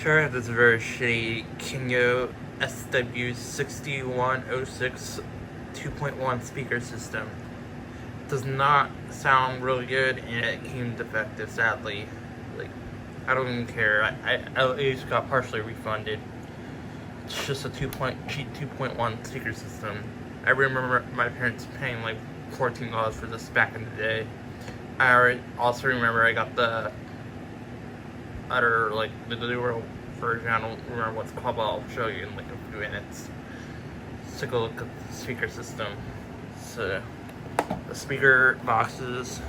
Sure, I have this very shitty Kinyo SW6106 2.1 speaker system. It does not sound really good, and it came defective, sadly. Like, I don't even care. I at least got partially refunded. It's just a cheap 2.1 speaker system. I remember my parents paying like $14 for this back in the day. I also remember I got the other, like, the newer version. I don't remember what's called, but I'll show you in like a few minutes. Let's take a look at the speaker system. So, the speaker boxes,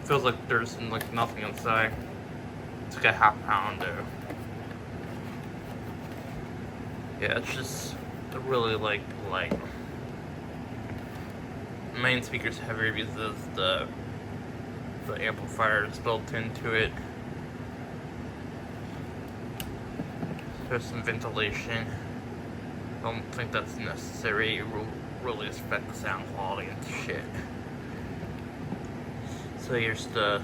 feels like there's like nothing inside. It's like a half pound though. Yeah, it's just really like light. The main speaker's heavier because the amplifier is built into it. There's some ventilation. I don't think that's necessary. It will really affect the sound quality and shit. So here's the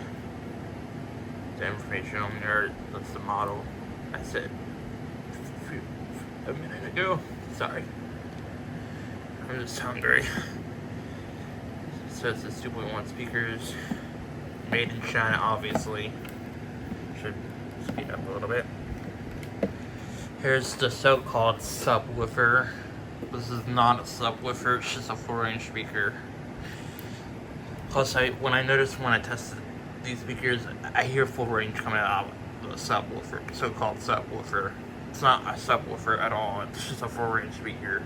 information on there. That's the model. I said a minute ago. Sorry. I'm just hungry. It says it's 2.1 speakers. Made in China, obviously. Should speed up a little bit. Here's the so-called subwoofer. This is not a subwoofer, it's just a 4-inch speaker. Plus, when I tested these speakers, I hear full range coming out of the subwoofer, so-called subwoofer. It's not a subwoofer at all, it's just a 4-inch speaker.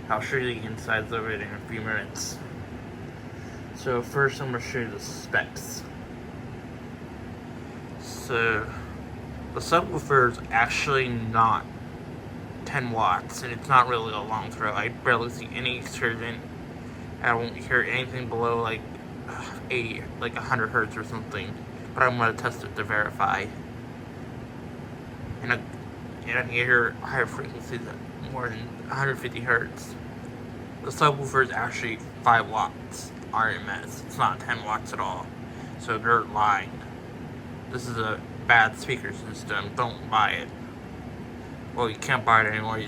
I'll show you the insides of it in a few minutes. So first I'm going to show you the specs. So, the subwoofer is actually not 10 watts, and it's not really a long throw. I barely see any surgeon. I don't hear anything below like 80, like 100 hertz or something. But I'm going to test it to verify. And I hear higher frequencies at more than 150 hertz. The subwoofer is actually 5 watts RMS. It's not 10 watts at all. So they're lying. This is a bad speaker system. Don't buy it. Well, you can't buy it anymore.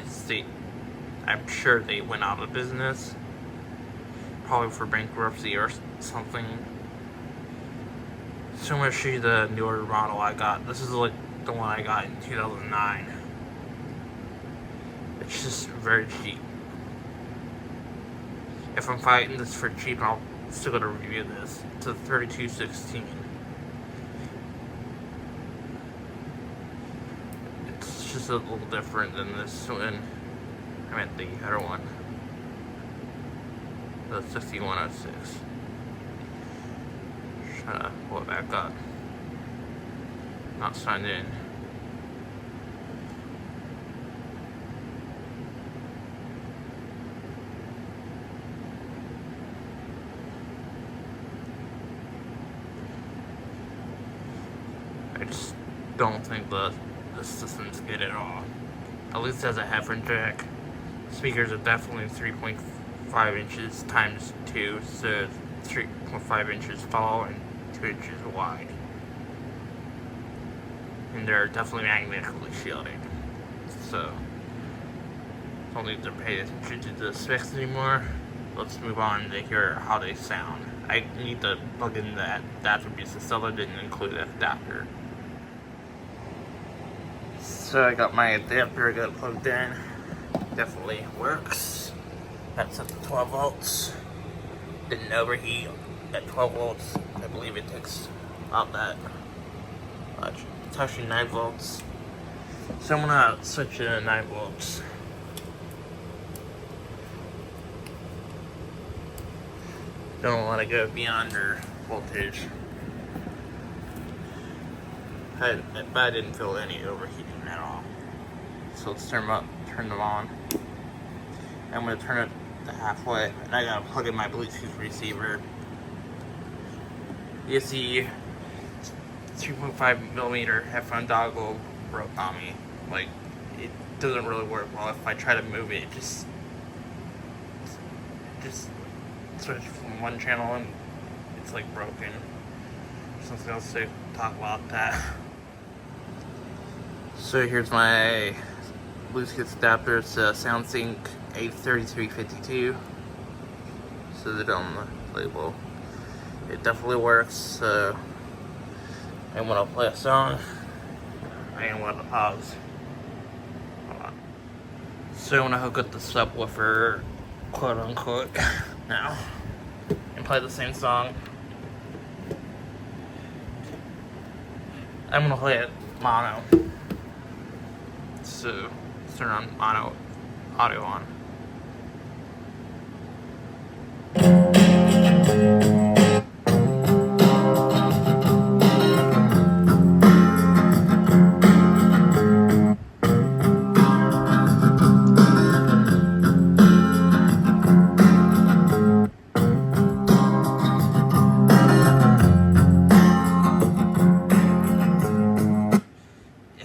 I'm sure they went out of business. Probably for bankruptcy or something. So I'm going to show you the newer model I got. This is like the one I got in 2009. It's just very cheap. If I'm fighting this for cheap, I'll still gonna review this. It's a 3216. It's just a little different than this one. I meant the other one. The 6106. Trying to pull it back up. Not signed in. I just don't think the system's good at all. At least as a headphone jack. Speakers are definitely 3.5 inches times 2, so 3.5 inches tall and 2 inches wide. And they're definitely magnetically shielded. So, don't need to pay attention to the specs anymore. Let's move on to hear how they sound. I need to plug in that adapter because the seller didn't include that adapter. So I got my adapter, I got it plugged in. Definitely works. That's at 12 volts. Didn't overheat at 12 volts. I believe it takes about that much. It's actually 9 volts. So I'm gonna switch it to 9 volts. Don't want to go beyond their voltage. But I didn't feel any overheating at all. So let's turn them on. I'm gonna turn it to halfway, and I gotta plug in my Bluetooth receiver. You see, 3.5mm headphone dongle broke on me. Like, it doesn't really work well. If I try to move it, it just switch from one channel and it's like broken. Something else to talk about that. So here's my Bluetooth adapter. It's a SoundSync 83352. So they on the label. It definitely works. So, and when I play a song, I am going to pause. Hold on. So when I hook up the subwoofer, quote unquote, now, and play the same song, I'm gonna play it mono. So let's turn on mono audio on.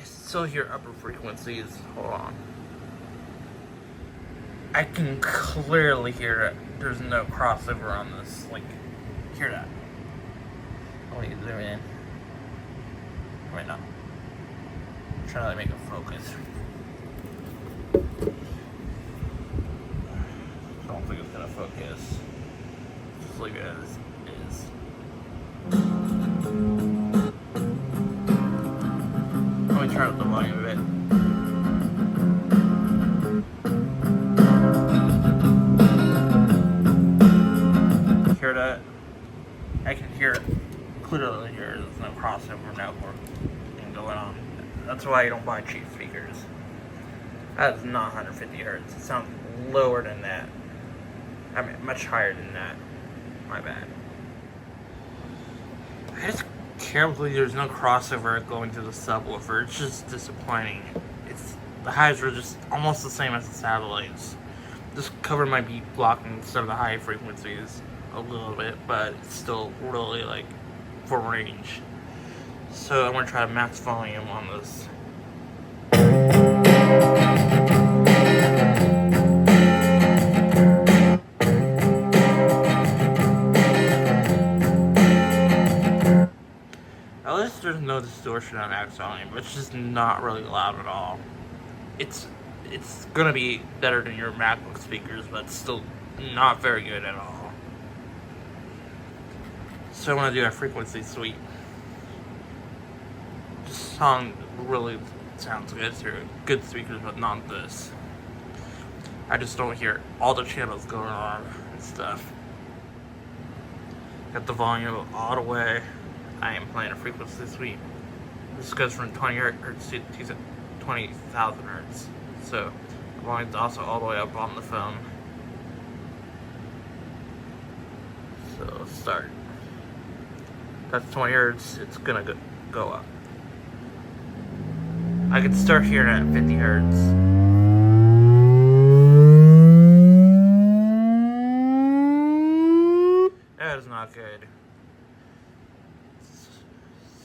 Still hear upper frequencies. Hold on. I can clearly hear it. There's no crossover on this. Like, hear that. Let me zoom in. Wait, no. I'm trying to make it focus. I don't think it's gonna focus. Just leave it as is. Let me turn up the volume a bit. Hear that? I can hear it clearly here. There's no crossover network going on. That's why you don't buy cheap speakers. That is not 150 hertz. It sounds lower than that. I mean, much higher than that. My bad. I just can't believe there's no crossover going to the subwoofer. It's just disappointing. The highs are just almost the same as the satellites. This cover might be blocking some of the high frequencies a little bit, but it's still really like for range. So I'm gonna try max volume on this. At least there's no distortion on max volume, but it's just not really loud at all. It's gonna be better than your MacBook speakers, but it's still not very good at all. So I'm gonna do a frequency sweep. This song really sounds good through good speakers, but not this. I just don't hear all the channels going on and stuff. Got the volume all the way. I am playing a frequency sweep. This goes from 20 hertz to 20,000 hertz. So the volume's also all the way up on the phone. So let's start. That's 20 hertz. It's gonna go up. I can start hearing it at 50 hertz. That is not good.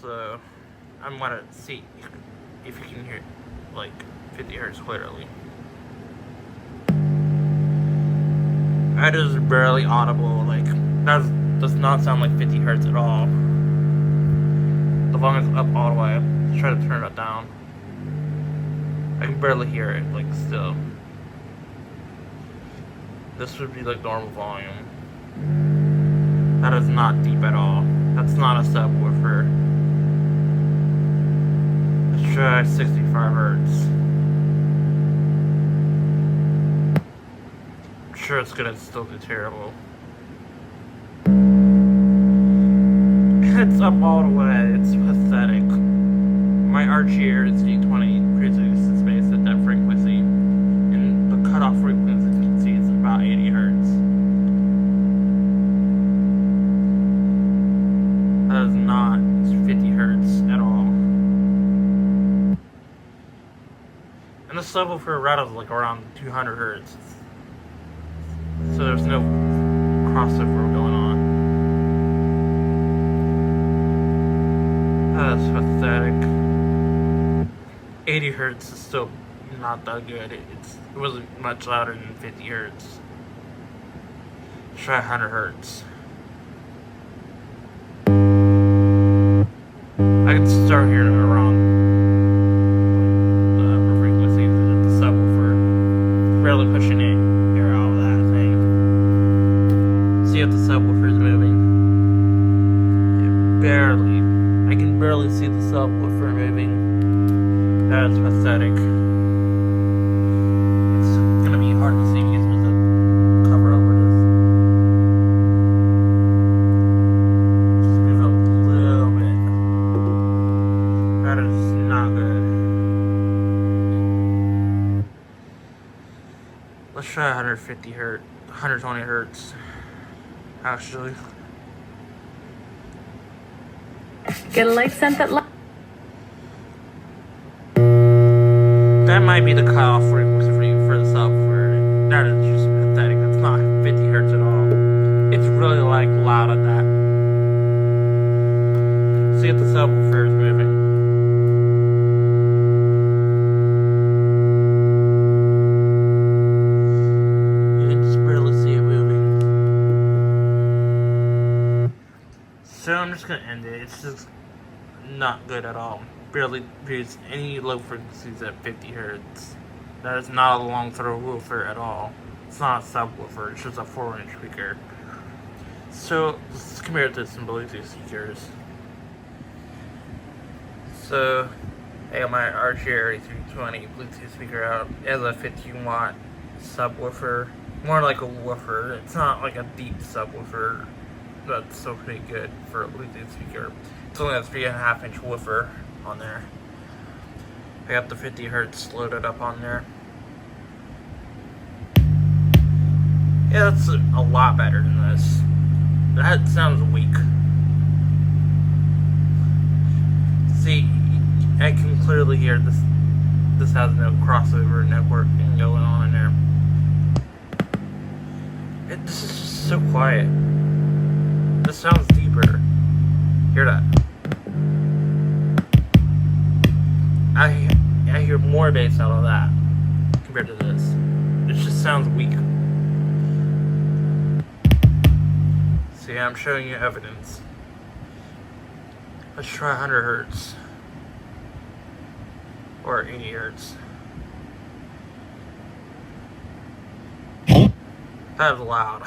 So I'm gonna see if you can hear like 50 hertz clearly. That is barely audible. Like that does not sound like 50 hertz at all. The volume's up all the way. Let's try to turn it down. I can barely hear it. Like still, this would be like normal volume. That is not deep at all. That's not a subwoofer. Let's try 65 hertz. I'm sure it's gonna still do terrible. It's up all the way. It's pathetic. My arch here is D20 produces based at that frequency, and the cutoff frequency you can see is about 80 hertz. That is not 50 hertz at all. And the subwoofer rattles like around 200 hertz. So there's no crossover going on. That's pathetic. 80 hertz is still not that good. It wasn't much louder than 50 hertz. Try 100 hertz. I can start hearing it around pushing it. Hear all that thing. See if the subwoofer is moving. Barely. I can barely see the subwoofer moving. That is pathetic. It's gonna be hard to see because there's a cover over this. Just move a little bit. That is not good. Let's try 150 hertz, 120 hertz. Actually. Get a like sent that That might be the cutoff frequency for the subwoofer. That is just pathetic. That's not 50 hertz at all. It's really like loud at that. See if the subwoofer is moving. You can just barely see it moving. So I'm just gonna end it. It's just not good at all. Barely produce any low frequencies at 50 hertz. That is not a long throw woofer at all. It's not a subwoofer, it's just a 4-inch speaker. So let's compare it to some Bluetooth speakers. So I got my RG320 Bluetooth speaker out. It has a 15-watt subwoofer. More like a woofer. It's not like a deep subwoofer. That's still pretty good for a Bluetooth speaker. It's only a 3.5-inch woofer on there. I got the 50 hertz loaded up on there. Yeah, that's a lot better than this. That sounds weak. See, I can clearly hear this. This has no crossover networking going on in there. This is just so quiet. This sounds deeper. Hear that? I hear more bass out of that compared to this. It just sounds weak. See, I'm showing you evidence. Let's try 100 hertz. Or 80 hertz. That is loud.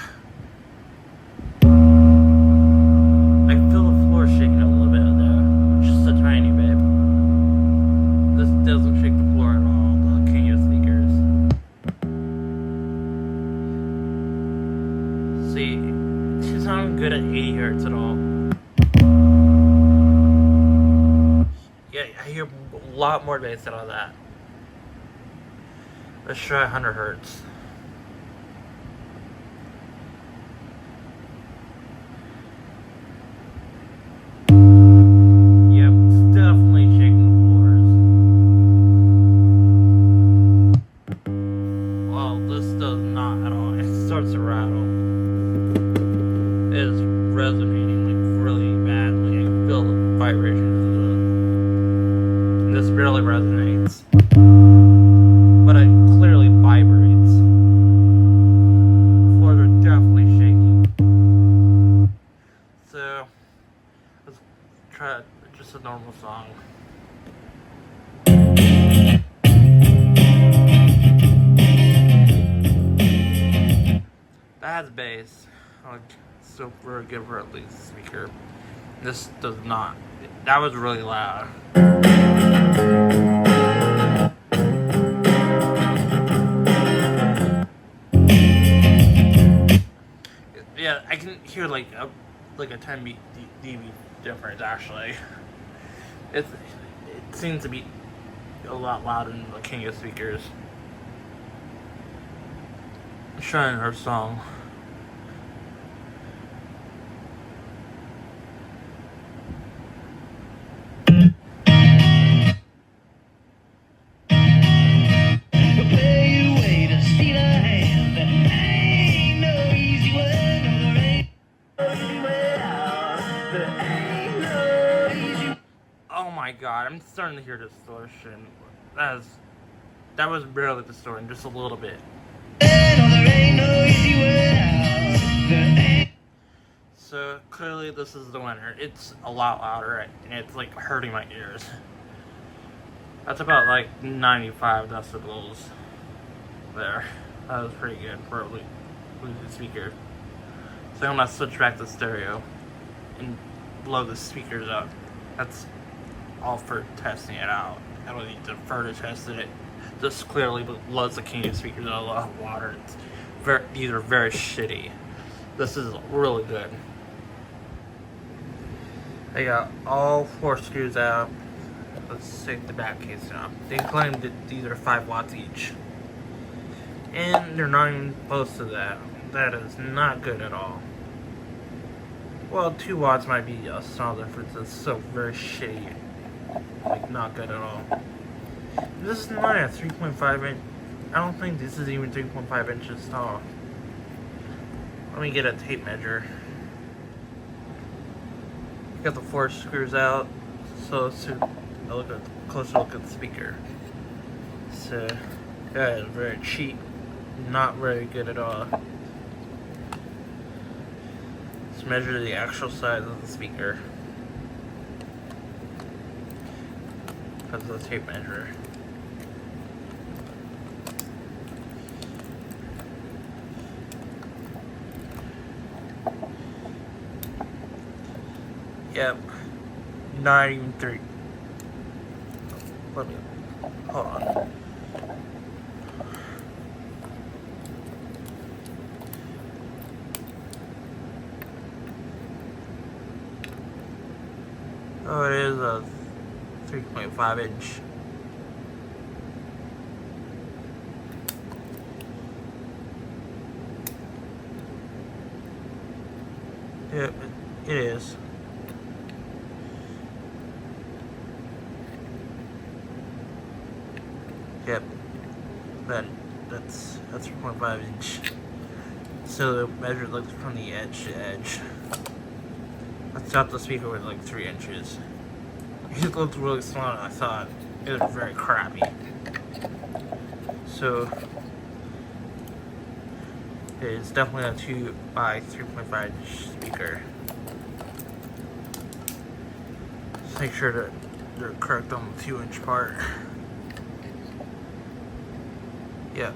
I can feel the floor shaking a little bit though. Just a tiny bit. This doesn't shake the floor at all, the Kinyo speakers. See, it's not good at 80 hertz at all. Yeah, I hear a lot more bass out of that. Let's try 100 hertz. This barely resonates, but it clearly vibrates. The floors are definitely shaking. So let's try just a normal song. That has bass. So we're good for at least speaker. This does not. That was really loud. Yeah, I can hear like a 10 dB difference actually. It seems to be a lot louder than the Kinyo speakers. I'm trying her song. Oh my god, I'm starting to hear distortion. That was barely distorting, just a little bit. So clearly this is the winner. It's a lot louder and it's like hurting my ears. That's about like 95 decibels there. That was pretty good for losing speaker. So I'm gonna switch back to stereo and blow the speakers up. That's all for testing it out. I don't need to further test it. This clearly blows the Kinyo speakers out of a lot of water. These are very shitty. This is really good. I got all 4 screws out. Let's take the back case out. They claim that these are 5 watts each. And they're not even close to that. That is not good at all. Well, 2 watts might be a small difference. It's so very shitty. Like, not good at all. This is not a 3.5 inch. I don't think this is even 3.5 inches tall. Let me get a tape measure. Got the 4 screws out. So let's take a look at closer look at the speaker. So that is very cheap. Not very good at all. Let's measure the actual size of the speaker. That's the tape measure. Yep. Not even 3. Let me hold on. Oh, it is a 3.5 inch. Yep, it is. Yep, that's 3.5 inch. So the measure looks from the edge to edge. I thought the speaker was like 3 inches. It looked really small and I thought it was very crappy. So it's definitely a 2 by 3.5 inch speaker. Just make sure that they're correct on the 2 inch part. Yeah.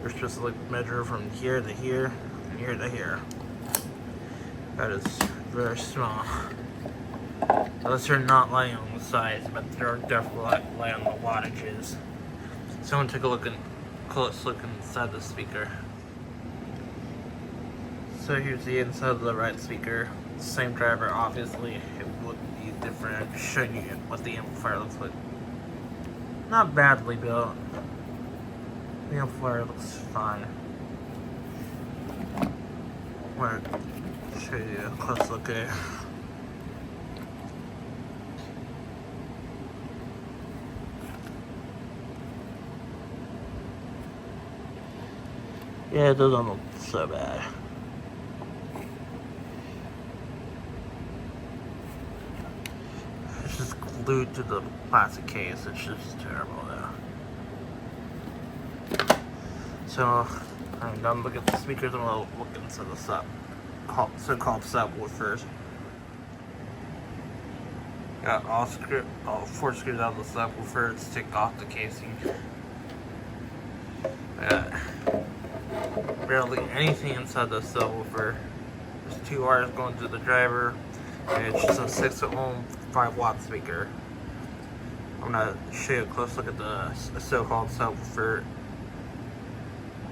We're supposed to like measure from here to here and here to here. That is very small. Those are not lying on the sides, but they're definitely lying on the wattages. So I'm gonna take a close look inside the speaker. So here's the inside of the right speaker. Same driver, obviously. It would be different. I'm just showing you what the amplifier looks like. Not badly built. The amplifier looks fine. I'm gonna show you a close look at it. Yeah, it doesn't look so bad. It's just glued to the plastic case. It's just terrible though. So I'm done looking at the speakers. I'm gonna look into the so-called subwoofers. Got all 4 screws out of the subwoofer. Let's take off the casing. I got barely anything inside the subwoofer. There's 2 wires going to the driver, and it's just a 6 ohm 5 watt speaker. I'm gonna show you a close look at the so-called subwoofer.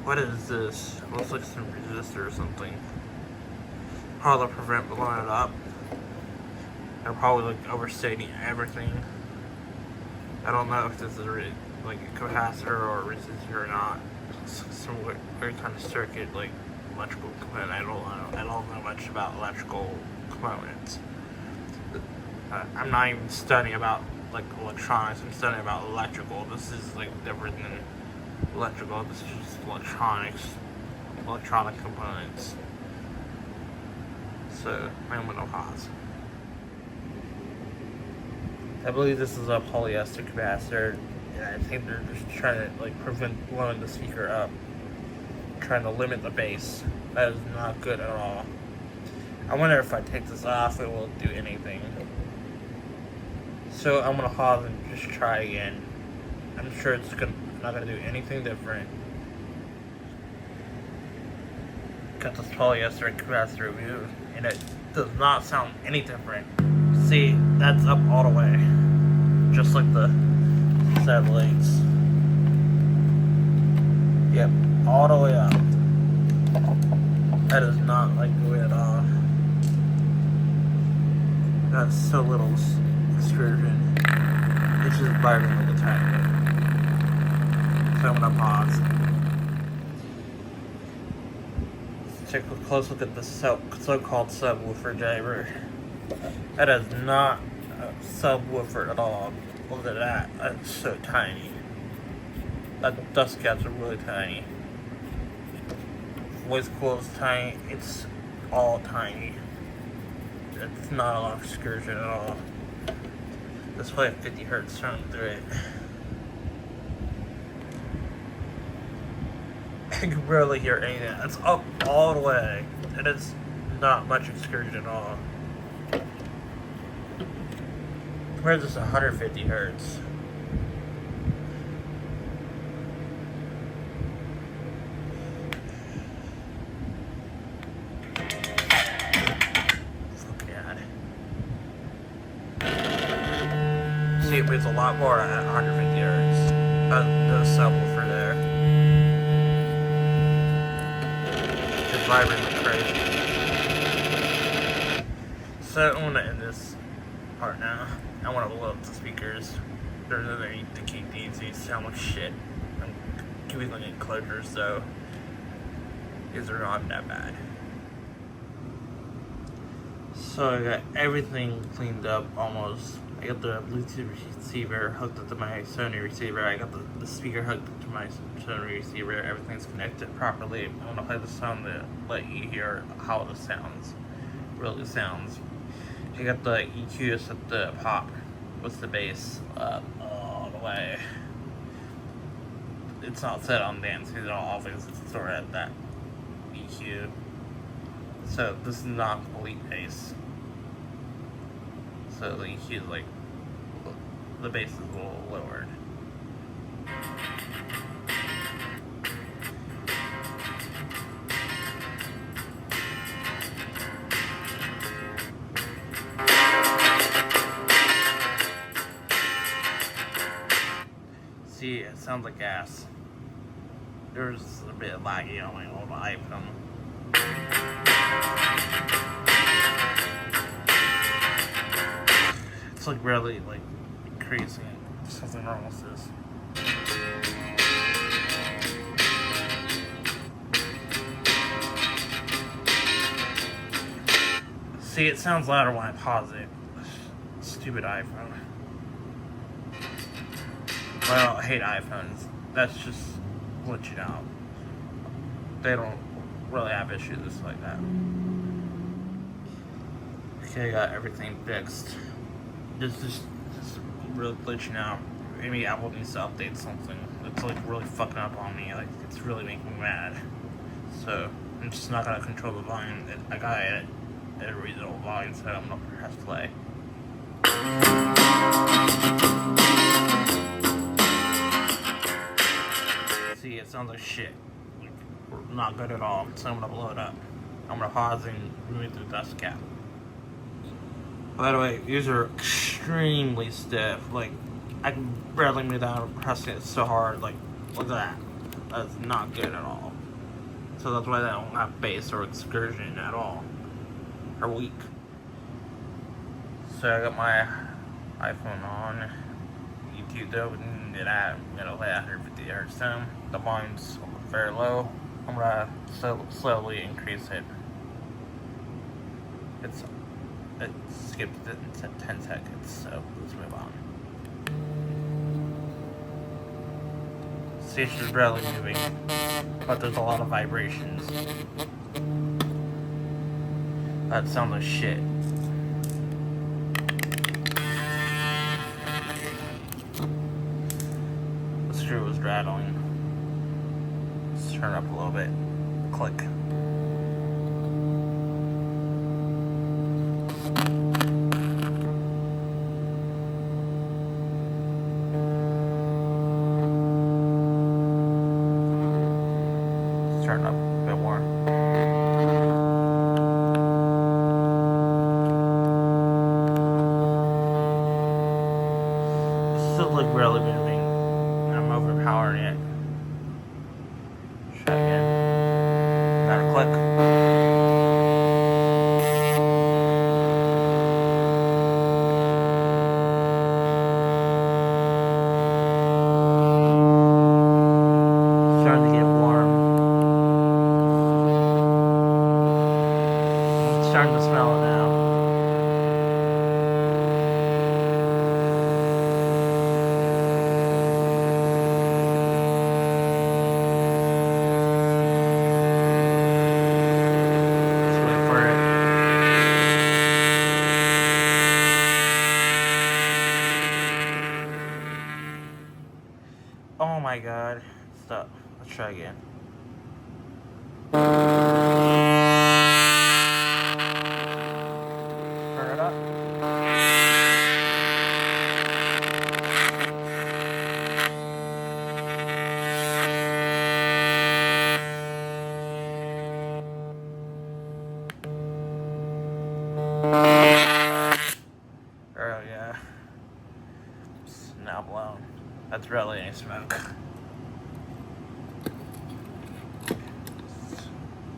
What is this? Looks like some resistor or something. Probably to prevent blowing it up. They're probably like overstating everything. I don't know if this is really like a capacitor or a resistor or not. It's some weird kind of circuit, like electrical component. I don't know much about electrical components. I'm not even studying about like electronics. I'm studying about electrical. This is like different than electrical. This is just electronic components. So I'm gonna pause. I believe this is a polyester capacitor, and I think they're just trying to like prevent blowing the speaker up, trying to limit the bass. That is not good at all. I wonder if I take this off, it will do anything. So I'm gonna pause and just try again. I'm sure it's gonna Not gonna do anything different. Got this polyester capacitor review, and it does not sound any different. See, that's up all the way, just like the satellites. Yep, all the way up. That is not like good at all. That's so little excursion. It's just vibrating like a tiny bit. So I'm gonna pause. Let's take a close look at the so-called subwoofer driver. That is not a subwoofer at all. Look at that. That's so tiny. That dust caps are really tiny. Voice coil is tiny. It's all tiny. It's not a lot of excursion at all. There's probably 50 hertz running through it. I can barely hear anything. It's up all the way. And it's not much excursion at all. Compared to this 150 hertz. See, it weighs a lot more at 150 hertz. The subwoofer there. It's vibrating like crazy. So I'm gonna end this part now. I want to load up the speakers. There's underneath to keep these. You see how much shit. I'm keeping them in closure, so these are not that bad. So I got everything cleaned up almost. I got the Bluetooth receiver hooked up to my Sony receiver. I got the speaker hooked up to my Sony receiver. Everything's connected properly. I'm gonna play the song to let you hear how it sounds. Really sounds. I got the EQ set the pop with the bass up all the way. It's not set on dance because it'll always store at that EQ. So this is not complete bass. So the EQ is like, the bass is a little lowered. See, it sounds like gas. There's a bit of laggy on my old iPhone. It's like really like increasing. Something wrong with this. See, it sounds louder when I pause it. Stupid iPhone. Well, I hate iPhones. That's just glitching out. They don't really have issues like that. Okay, I got everything fixed. Just really glitching out. Maybe Apple needs to update something. It's like really fucking up on me. Like it's really making me mad. So I'm just not gonna control the volume. I gotta edit at a reasonable volume, so I'm not gonna press play. See, it sounds like shit. Like, not good at all. So I'm gonna blow it up. I'm gonna pause and remove the dust cap. By the way, these are extremely stiff. Like, I can barely move down pressing it so hard. Like, look at that. That's not good at all. So that's why they don't have bass or excursion at all. Or weak. So I got my iPhone on. YouTube open it at, it'll play at 150 Hz down. The volume's very low. I'm gonna slowly increase it. It skipped it in 10 seconds, so let's move on. See, it's just barely moving, but there's a lot of vibrations. That sounds like shit. The screw was rattling. Let's turn it up a little bit. Click. turn up a bit more. Still like barely moving. I'm overpowering it. Try again. Gotta click. Starting to get warm. I'm starting to smell it now. Let's wait for it. Oh my god. Stop. Let's try again. Turn it up. Oh yeah. It's now blown. That's really any smoke.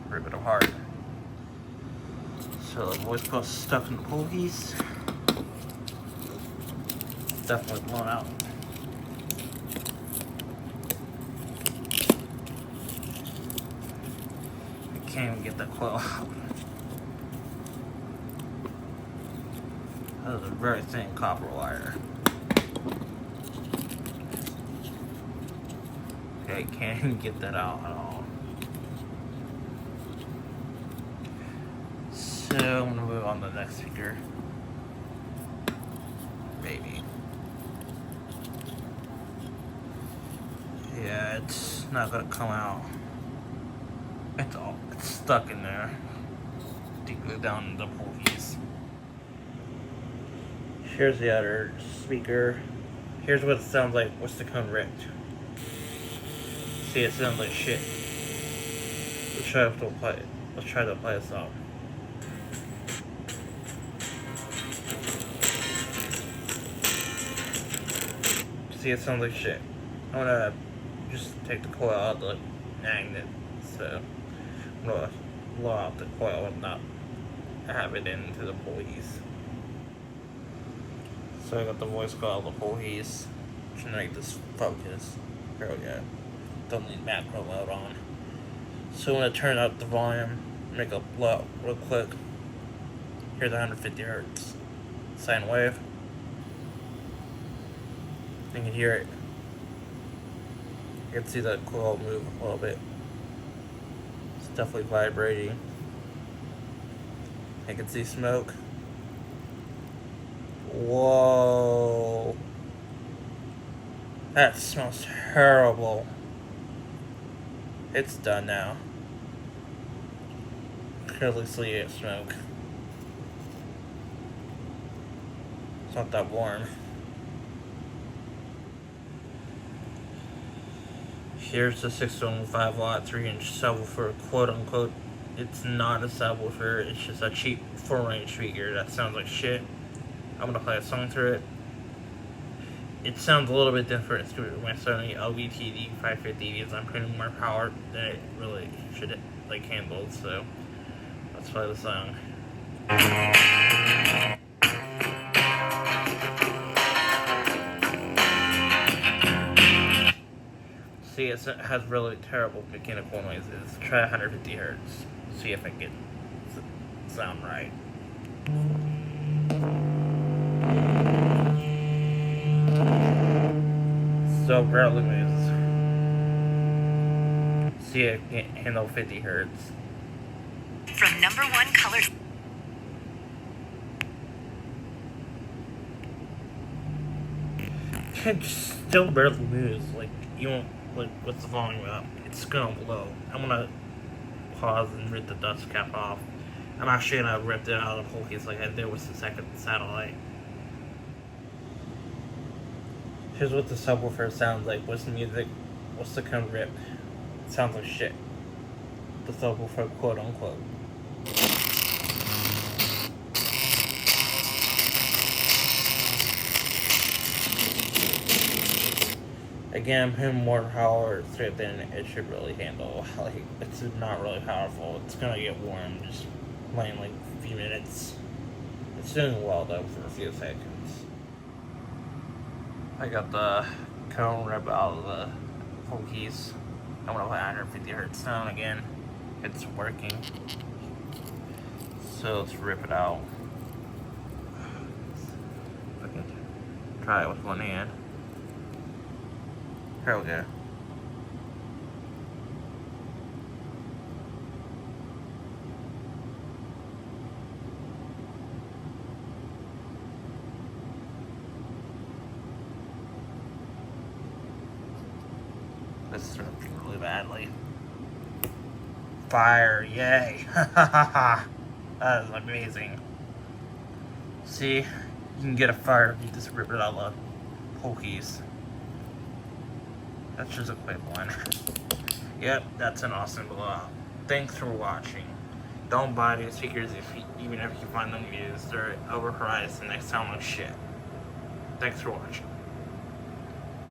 Rip it apart. So the voice coil stuck in the pull piece. Definitely blown out. I can't even get that coil out. That is a very thin copper wire. Okay, can't even get that out at all. So I'm gonna move on to the next speaker. Maybe. Yeah, it's not gonna come out. It's stuck in there. Deeply down in the pull piece. Here's the other speaker. Here's what it sounds like with the cone ripped. See, it sounds like shit. Let's try to play it. Let's try to play this out. See, it sounds like shit. I'm gonna just take the coil out of the magnet. So I'm gonna blow out the coil and not have it into the pulleys. So I got the voice coil out of the pulleys. Trying to make this focus. There we go. Don't need macro mode on. So I'm gonna turn up the volume, make a blow real quick. Here's 150 hertz sine wave. You can hear it. You can see the coil move a little bit. It's definitely vibrating. I can see smoke. Whoa. That smells terrible. It's done now. Clearly see it smoke. It's not that warm. Here's the 615 watt 3-inch subwoofer, quote unquote. It's not a subwoofer, it's just a cheap 4-range speaker that sounds like shit. I'm gonna play a song through it. It sounds a little bit different to my Sony LVTD 550 because I'm putting more power than it really should handle. So let's play the song. See, it has really terrible mechanical noises. Try 150 hertz. See if I can get sound right. So barely moves. See, it can't handle 50 hertz. From #1 colors. It still barely moves. Like, you won't, with the volume up, it's gonna blow. I'm gonna pause and rip the dust cap off. I'm actually gonna rip it out of the whole case like I did with the second satellite. Here's what the subwoofer sounds like. What's the music? What's the cone rip? It sounds like shit. the subwoofer, quote unquote. Again, I'm putting more power through it than it should really handle. Like, it's not really powerful. It's gonna get warm just playing like a few minutes. It's doing well though for a few seconds. I got the cone rip out of the full keys. I'm gonna play 150 hertz sound again. It's working. So let's rip it out. I can try it with one hand. Here we go. This is ripping really badly. Fire, yay! That is amazing. See, you can get a fire if you just rip it out of the whole keys. That's just a quick one. Yep, that's an awesome blowout. Thanks for watching. Don't buy these speakers even if you find them used or overpriced and they sound like shit. Thanks for watching.